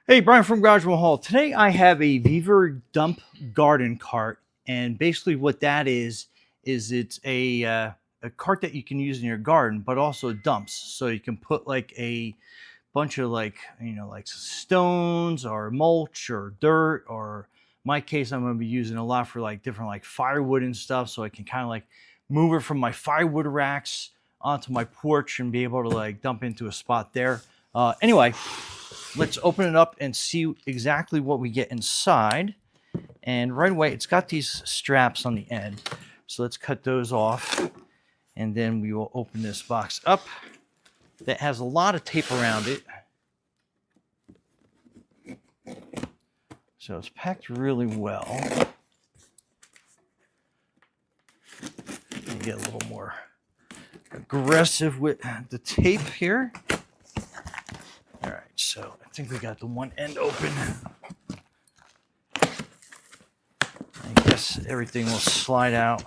Hey, Brian from Garage Hall. Today I have a VEVOR dump garden cart, and basically what that is it's a cart that you can use in your garden, but also dumps. So you can put like a bunch of like stones or mulch or dirt, or in my case I'm going to be using a lot for like different like firewood and stuff, so I can kind of like move it from my firewood racks onto my porch and be able to like dump into a spot there. Anyway, let's open it up and see exactly what we get inside. And right away, it's got these straps on the end. So let's cut those off. And then we will open this box up. That has a lot of tape around it. So it's packed really well. Get a little more aggressive with the tape here. All right, so I think we got the one end open. I guess everything will slide out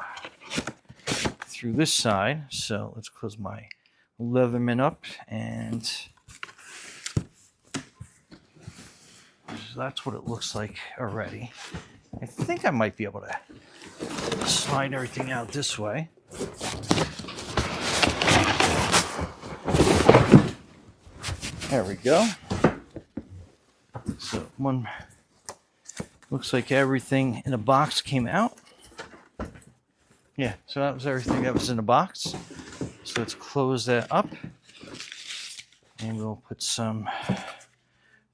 through this side. So let's close my Leatherman up, and so that's what it looks like already. I think I might be able to slide everything out this way. There we go. So one looks like everything in the box came out. Yeah, so that was everything that was in the box. So let's close that up. And we'll put some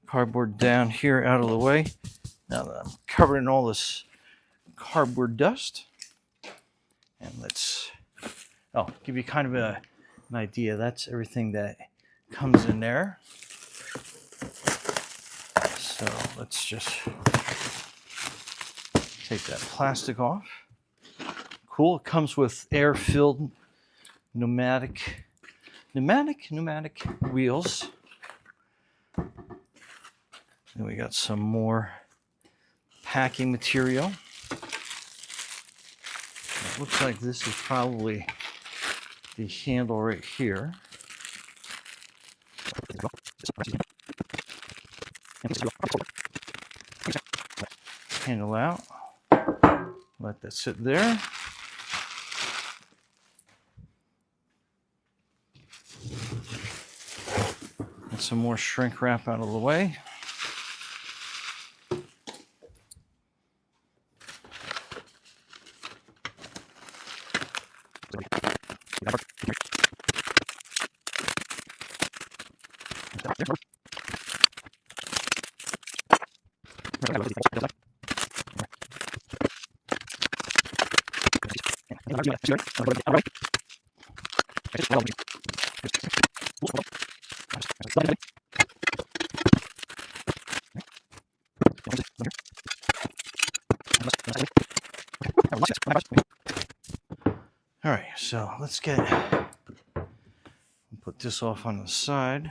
cardboard down here out of the way. Now that I'm covering all this cardboard dust. And let's give you kind of an idea. That's everything that comes in there. So let's just take that plastic off. Cool. It comes with air-filled pneumatic wheels. And we got some more packing material. It looks like this is probably the handle right here. Handle out. Let that sit there. And some more shrink wrap out of the way. All right, so let's put this off on the side.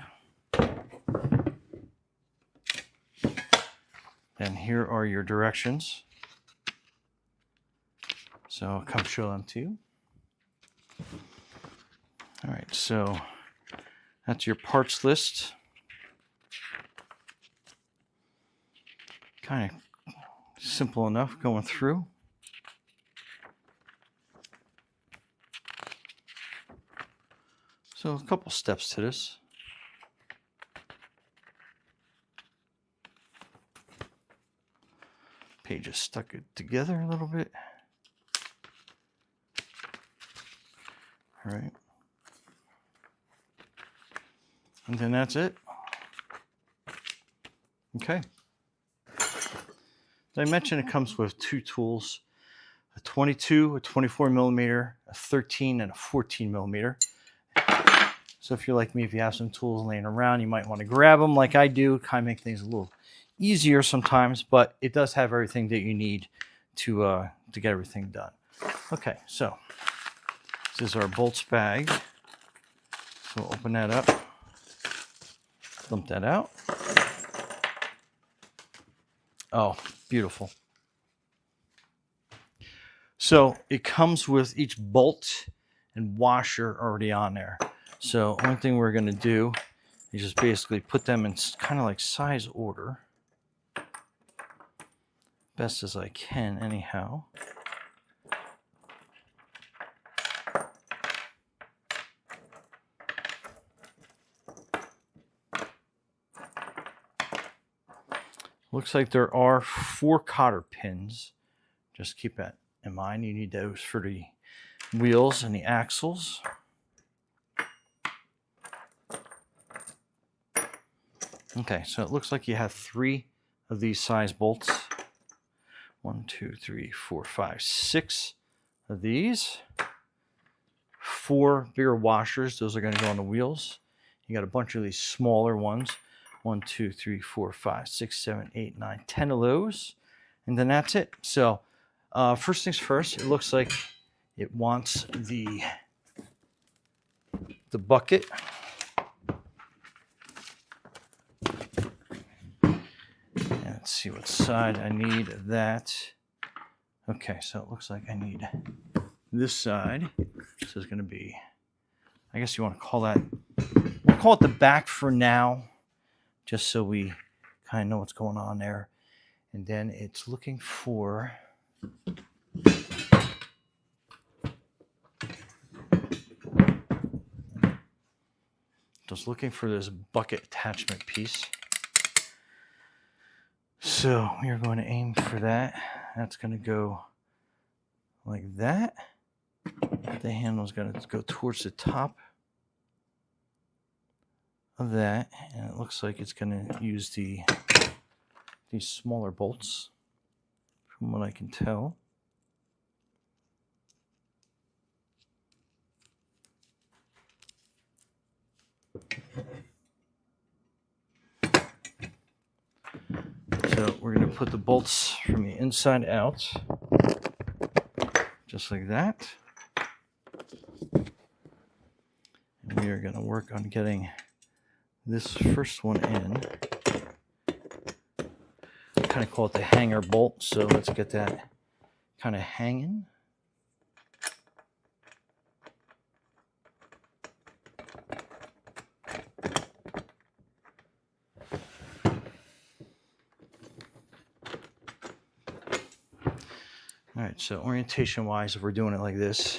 And here are your directions. So I'll come show them to you. All right, so that's your parts list. Kind of simple enough going through. So a couple steps to this. Pages stuck it together a little bit. All right. And then that's it. Okay. As I mentioned, it comes with two tools, a 22, a 24 millimeter, a 13, and a 14 millimeter. So if you're like me, if you have some tools laying around, you might want to grab them like I do. Kind of make things a little easier sometimes, but it does have everything that you need to get everything done. Okay, so this is our bolts bag. So we'll open that up, dump that out. Oh, beautiful. So it comes with each bolt and washer already on there. So one thing we're going to do You just basically put them in kind of like size order. Best as I can, anyhow. Looks like there are 4 cotter pins. Just keep that in mind. You need those for the wheels and the axles. Okay, so it looks like you have 3 of these size bolts. 1, 2, 3, 4, 5, 6 of these. 4 bigger washers. Those are going to go on the wheels. You got a bunch of these smaller ones. 1, 2, 3, 4, 5, 6, 7, 8, 9, 10 of those. And then that's it. So first things first, it looks like it wants the bucket. Let's see what side I need of that. Okay, so it looks like I need this side. This is going to be, I guess you want to call that, we'll call it the back for now, just so we kind of know what's going on there. And then it's looking for this bucket attachment piece. So we are going to aim for that. That's going to go like that. The handle is going to go towards the top of that, and it looks like it's going to use these smaller bolts, from what I can tell. So we're going to put the bolts from the inside out, just like that. And we are going to work on getting this first one in. I kind of call it the hanger bolt, so let's get that kind of hanging. All right, so orientation-wise, if we're doing it like this,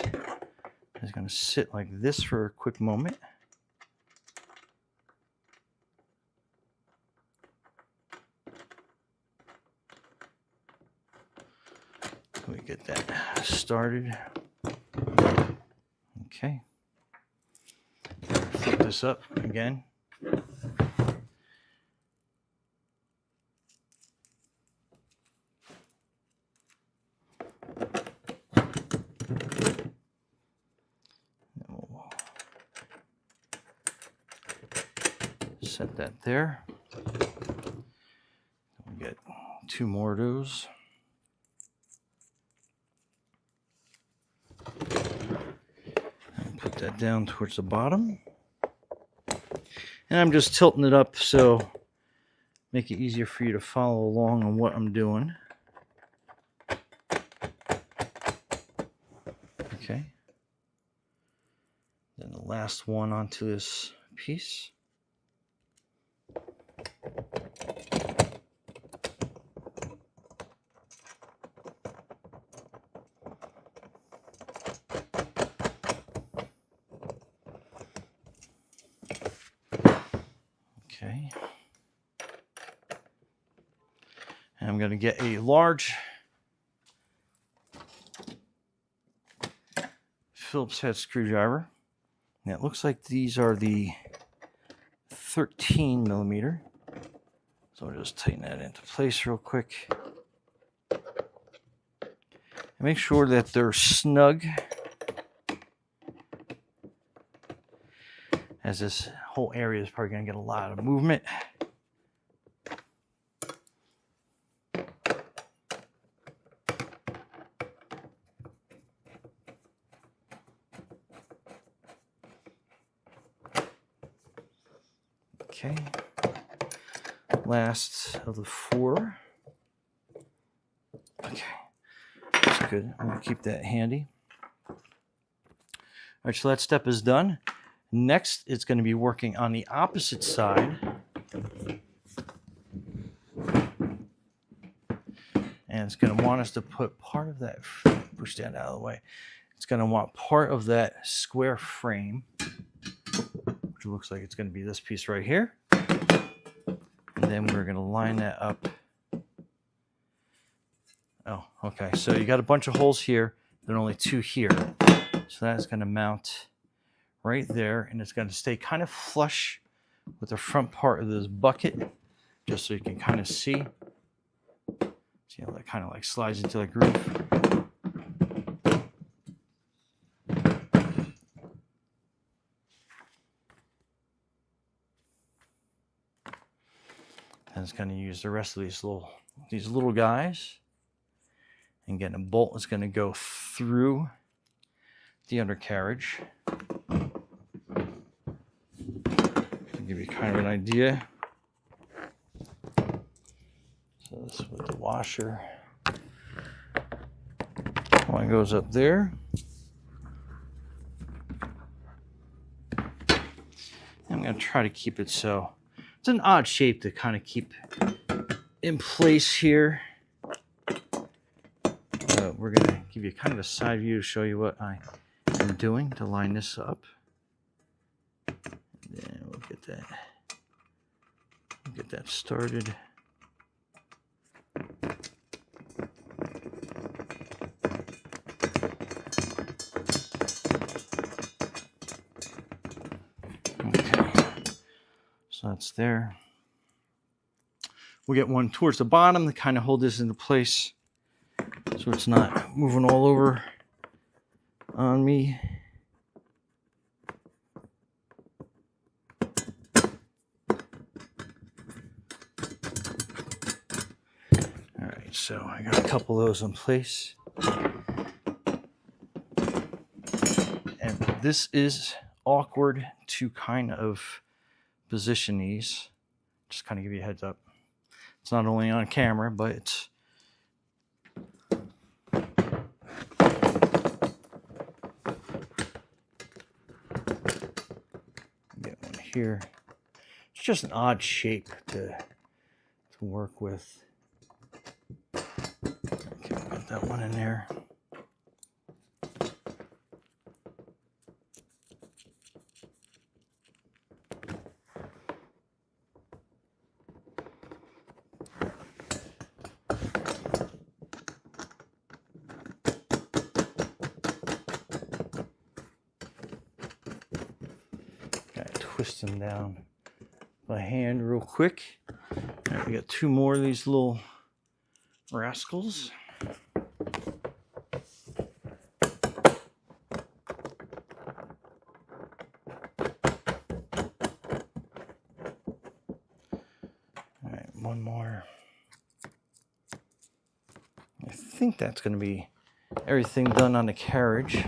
it's going to sit like this for a quick moment. Let me get that started. Okay. Flip this up again. Set that there. We'll get 2 more of those. And put that down towards the bottom. And I'm just tilting it up so make it easier for you to follow along on what I'm doing. Okay. Then the last one onto this piece. Okay. And I'm going to get a large Phillips head screwdriver. And it looks like these are the 13 millimeter. So I'll just tighten that into place real quick. And make sure that they're snug, as this whole area is probably going to get a lot of movement. Okay. Last of the 4. Okay. That's good. I'm going to keep that handy. All right, so that step is done. Next, it's going to be working on the opposite side. And it's going to want us to put part of that, push that out of the way. It's going to want part of that square frame, which looks like it's going to be this piece right here. And then we're going to line that up. Oh, okay. So you got a bunch of holes here. There are only 2 here. So that's going to mount right there. And it's going to stay kind of flush with the front part of this bucket, just so you can kind of see. See how that kind of like slides into the groove. And it's going to use the rest of these little guys. And getting a bolt is going to go through the undercarriage. To give you kind of an idea. So this is with the washer. One goes up there. I'm going to try to keep it so it's an odd shape to kind of keep in place here. We're going to give you kind of a side view to show you what I am doing to line this up. And then we'll get that started. So that's there. We'll get one towards the bottom to kind of hold this into place so it's not moving all over on me. All right, so I got a couple of those in place. And this is awkward to kind of position these. Just kind of give you a heads up. It's not only on camera, but it's get one here. It's just an odd shape to work with. Okay, got that one in there. Twist them down by hand real quick. All right, we got 2 more of these little rascals. All right, one more. I think that's going to be everything done on the carriage.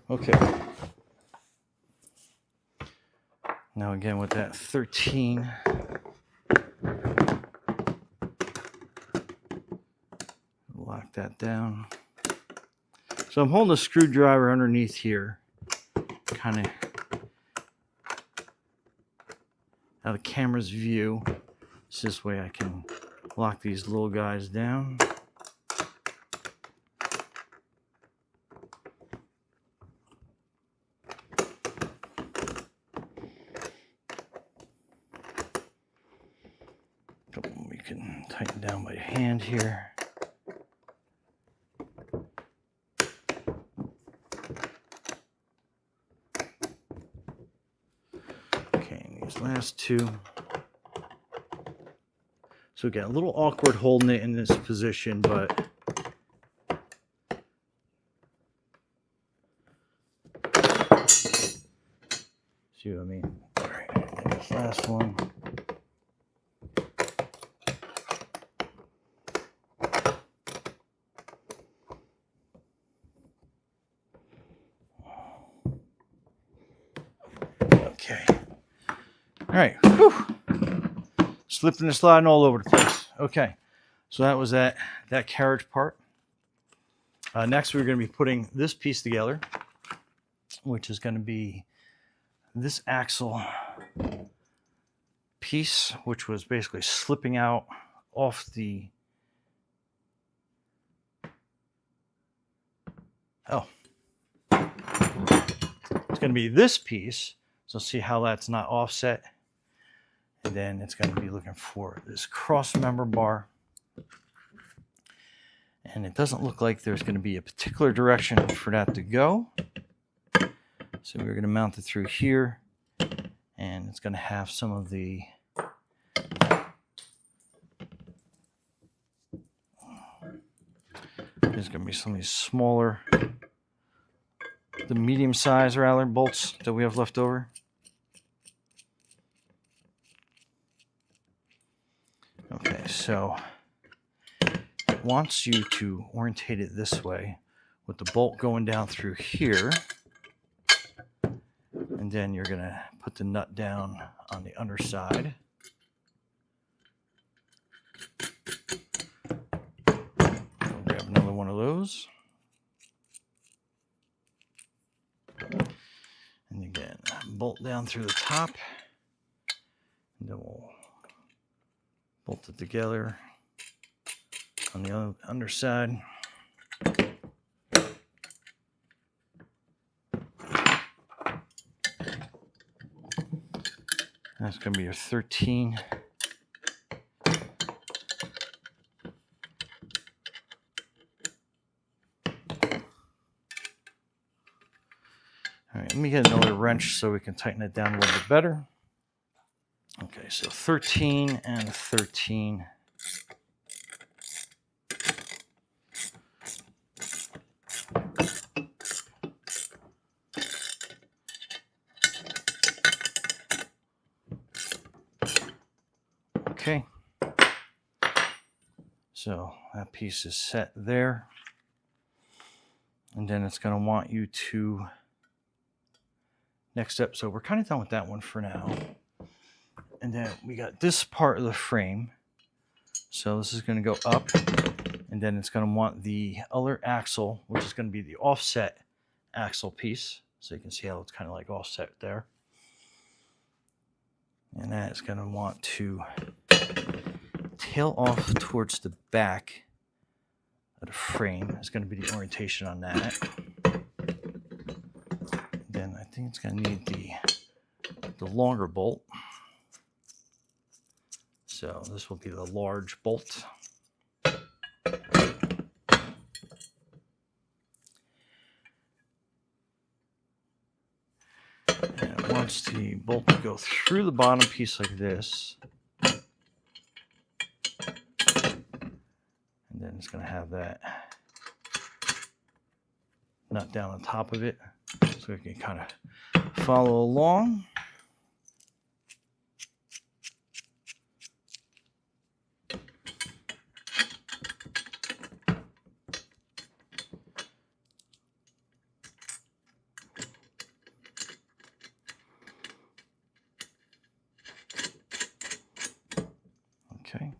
Okay. Now again with that 13. Lock that down. So I'm holding a screwdriver underneath here. Kind of out of the camera's view. So this way I can lock these little guys down. We can tighten down by hand here. Okay, and these last 2. So again, a little awkward holding it in this position, but see what I mean? All right, and this last one. Okay. All right. Whew. Slipping and sliding all over the place. Okay, so that was that carriage part. Next, we're going to be putting this piece together, which is going to be this axle piece, which was basically slipping out off the it's going to be this piece. So see how that's not offset. And then it's going to be looking for this cross member bar. And it doesn't look like there's going to be a particular direction for that to go. So we're going to mount it through here. And it's going to have some of the there's going to be some of these smaller, the medium size rather, bolts that we have left over. Okay, so it wants you to orientate it this way with the bolt going down through here. And then you're going to put the nut down on the underside. I'll grab another one of those. And again, bolt down through the top. And then we'll bolt it together on the underside. That's going to be your 13. All right, let me get another wrench so we can tighten it down a little bit better. Okay, so 13 and 13. Okay, so that piece is set there. And then it's going to want you to, next step, so we're kind of done with that one for now. And then we got this part of the frame. So this is going to go up, and then it's going to want the other axle, which is going to be the offset axle piece. So you can see how it's kind of like offset there. And that is going to want to tail off towards the back of the frame. Is going to be the orientation on that. Then I think it's going to need the longer bolt. So this will be the large bolt. And it wants the bolt to go through the bottom piece like this. And then it's going to have that nut down on top of it. So we can kind of follow along. Okay.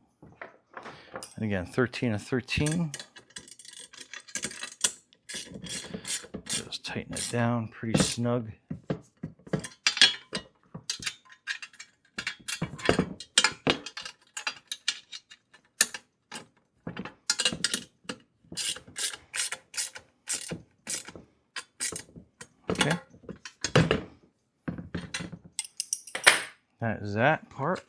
And again, 13 and 13. Just tighten it down pretty snug. Okay. That is that part.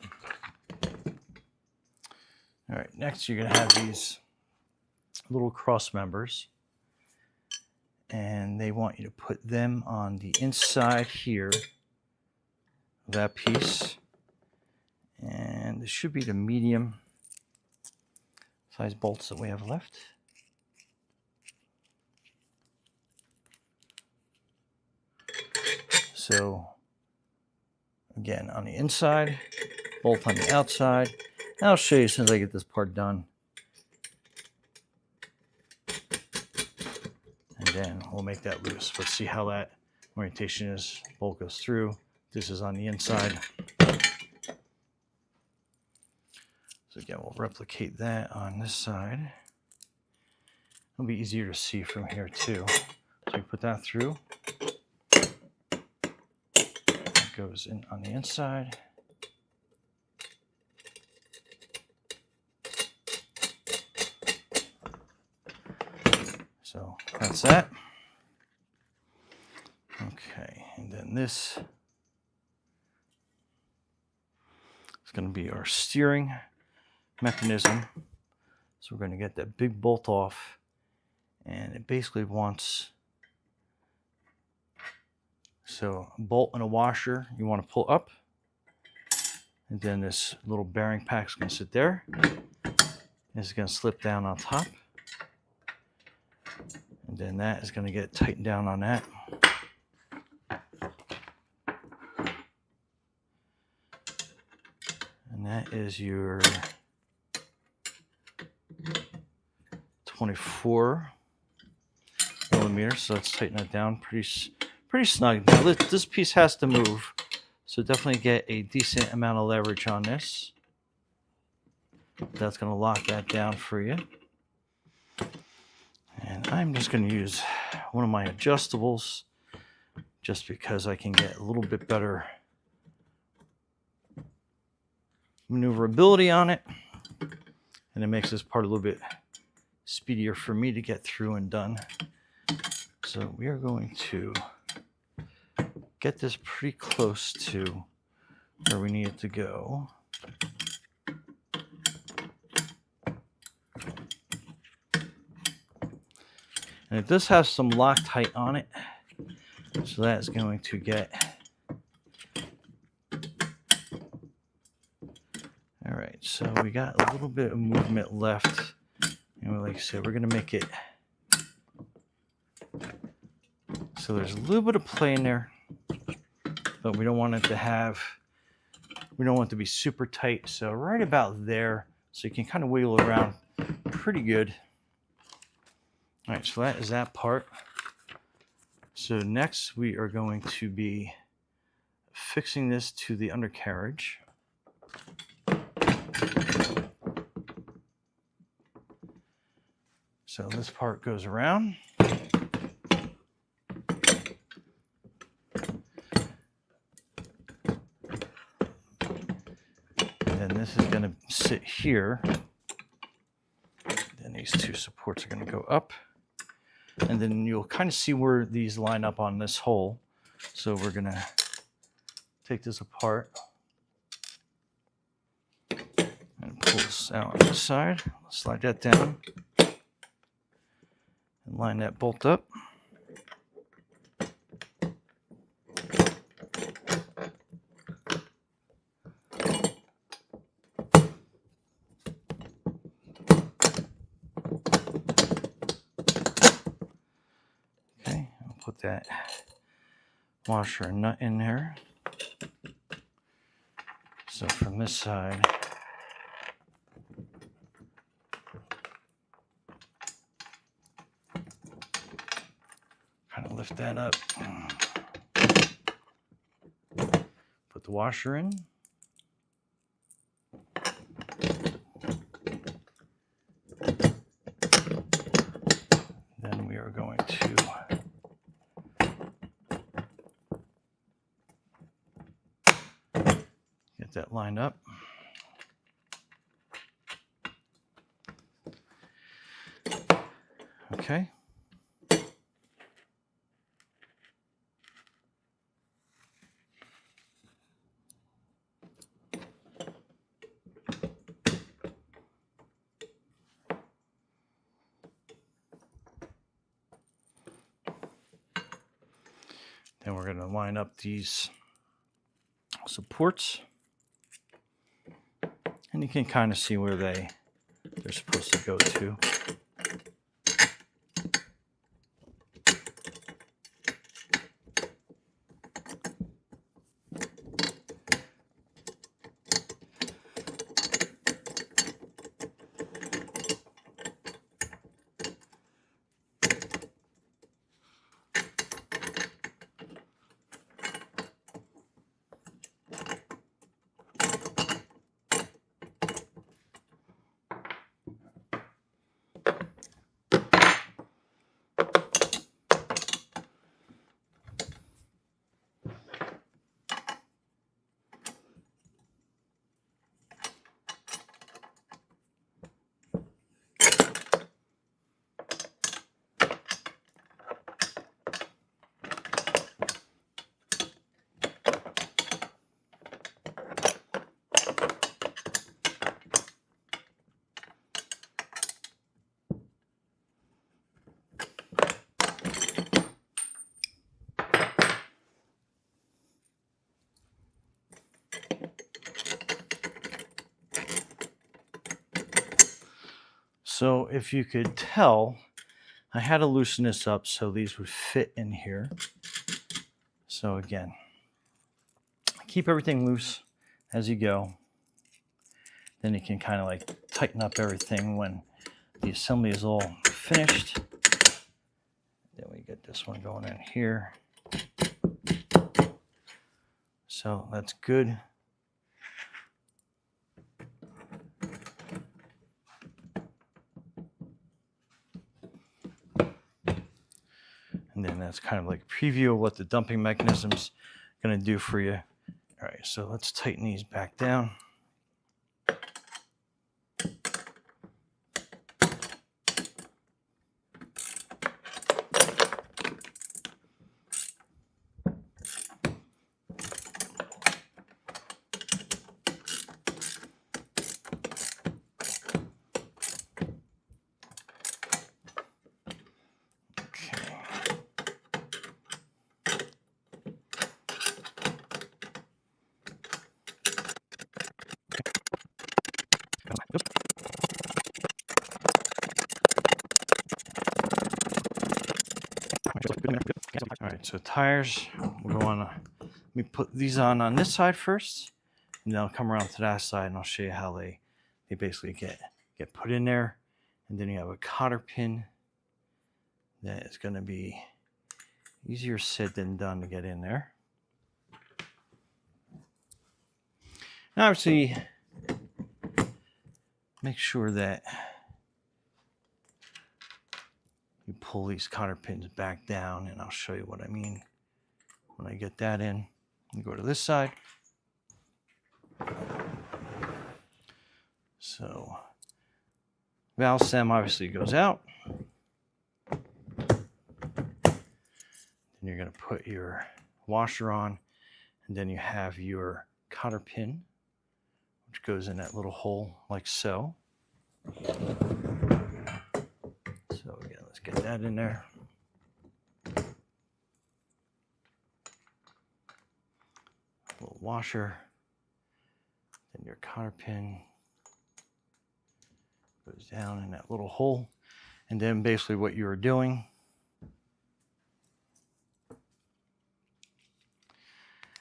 All right, next you're going to have these little cross members, and they want you to put them on the inside here of that piece. And this should be the medium size bolts that we have left. So again, on the inside, bolt on the outside. I'll show you as soon as I get this part done. And then we'll make that loose. Let's see how that orientation is. Bolt goes through. This is on the inside. So again, we'll replicate that on this side. It'll be easier to see from here too. So we put that through. It goes in on the inside. So that's that. Okay, and then this is going to be our steering mechanism. So we're going to get that big bolt off, and it basically wants, so a bolt and a washer you want to pull up, and then this little bearing pack is going to sit there. It's going to slip down on top, and then that is going to get tightened down on that. And that is your 24 millimeters. So let's tighten that down pretty snug. Now this piece has to move, so definitely get a decent amount of leverage on this. That's going to lock that down for you. And I'm just going to use one of my adjustables just because I can get a little bit better maneuverability on it, and it makes this part a little bit speedier for me to get through and done. So we are going to get this pretty close to where we need it to go. And it does have some Loctite on it, so that's going to get. All right, so we got a little bit of movement left, and like I said, we're going to make it so there's a little bit of play in there, but we don't want it to have, we don't want it to be super tight. So right about there, so you can kind of wiggle around pretty good. All right, so that is that part. So next we are going to be fixing this to the undercarriage. So this part goes around. And this is going to sit here. Then these two supports are going to go up. And then you'll kind of see where these line up on this hole. So we're going to take this apart and pull this out on this side. Slide that down. And line that bolt up. Okay, I'll put that washer and nut in there. So from this side, kind of lift that up. Put the washer in. Then we are going to get that lined up. Okay. Then we're going to line up these supports, and you can kind of see where they're supposed to go to. So if you could tell, I had to loosen this up so these would fit in here. So again, keep everything loose as you go. Then you can kind of like tighten up everything when the assembly is all finished. Then we get this one going in here. So that's good. And then that's kind of like a preview of what the dumping mechanism's going to do for you. All right, so let's tighten these back down. All right, so tires, we'll go on. Let me put these on this side first, and then I'll come around to that side and I'll show you how they basically get put in there. And then you have a cotter pin that is going to be easier said than done to get in there. Now, obviously, make sure that you pull these cotter pins back down, and I'll show you what I mean when I get that in. You go to this side. So valve stem obviously goes out. Then you're going to put your washer on, and then you have your cotter pin, which goes in that little hole like so. So again, let's get that in there. Little washer, then your cotter pin goes down in that little hole. And then basically what you're doing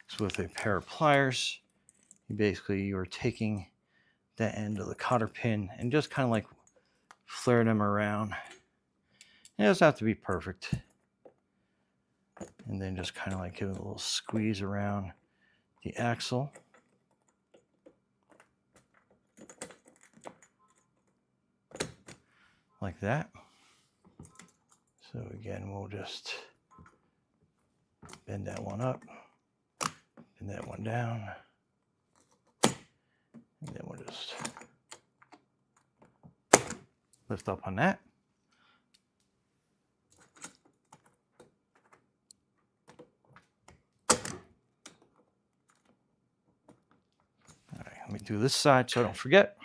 is with a pair of pliers, you're taking that end of the cotter pin and just kind of like flare them around. It doesn't have to be perfect. And then just kind of like give it a little squeeze around the axle. Like that. So again, we'll just bend that one up, bend that one down, and then we'll just lift up on that. All right, let me do this side so I don't forget.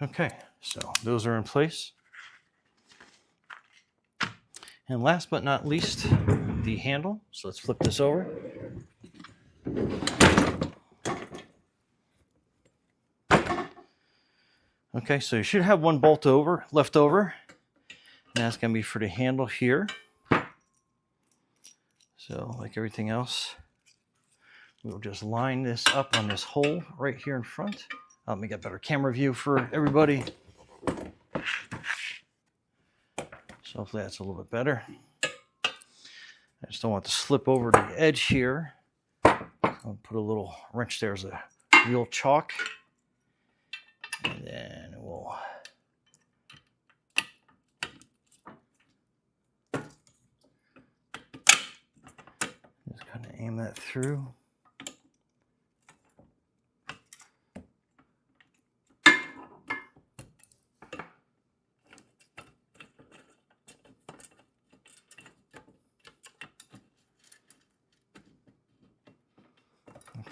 Okay, so those are in place. And last but not least, the handle. So let's flip this over. Okay, so you should have one bolt left over. And that's going to be for the handle here. So like everything else, we'll just line this up on this hole right here in front. Let me get a better camera view for everybody. So hopefully that's a little bit better. I just don't want to slip over the edge here. I'll put a little wrench there as a real chalk. And then we'll just kind of aim that through.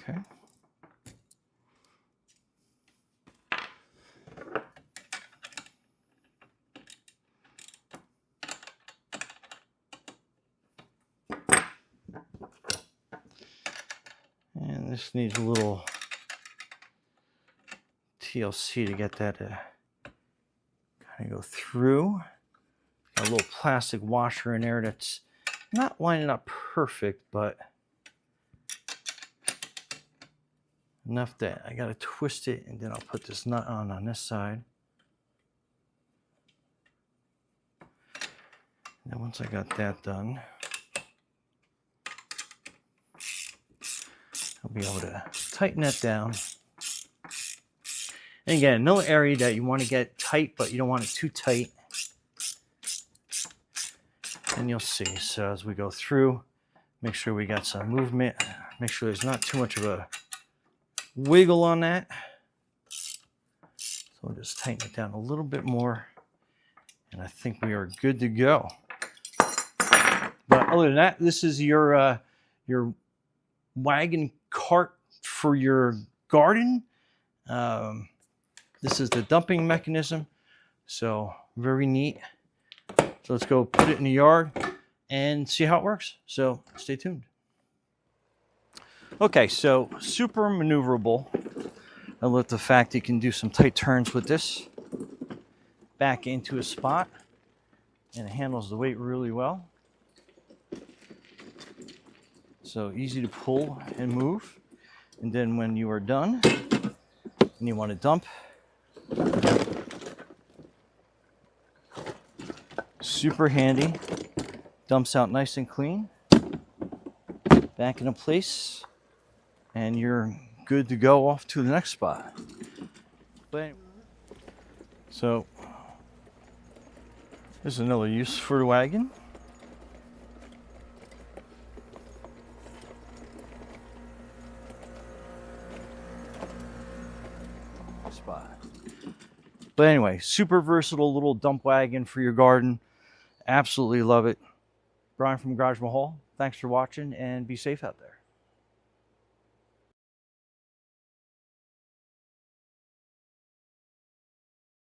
Okay. And this needs a little TLC to get that to kind of go through. Got a little plastic washer in there that's not lining up perfect, but enough that I gotta twist it, and then I'll put this nut on this side. And then once I got that done, I'll be able to tighten that down. And again, another area that you want to get tight, but you don't want it too tight. And you'll see. So as we go through, make sure we got some movement. Make sure there's not too much of a wiggle on that. So we'll just tighten it down a little bit more. And I think we are good to go. But other than that, this is your wagon cart for your garden. This is the dumping mechanism. So very neat. So let's go put it in the yard and see how it works. So stay tuned. Okay, so super maneuverable. I love the fact you can do some tight turns with this. Back into a spot. And it handles the weight really well. So easy to pull and move. And then when you are done and you want to dump, super handy. Dumps out nice and clean. Back into place. And you're good to go off to the next spot. So there's another use for the wagon. Spot. But anyway, super versatile little dump wagon for your garden. Absolutely love it. Brian from Garage Mahal. Thanks for watching and be safe out there.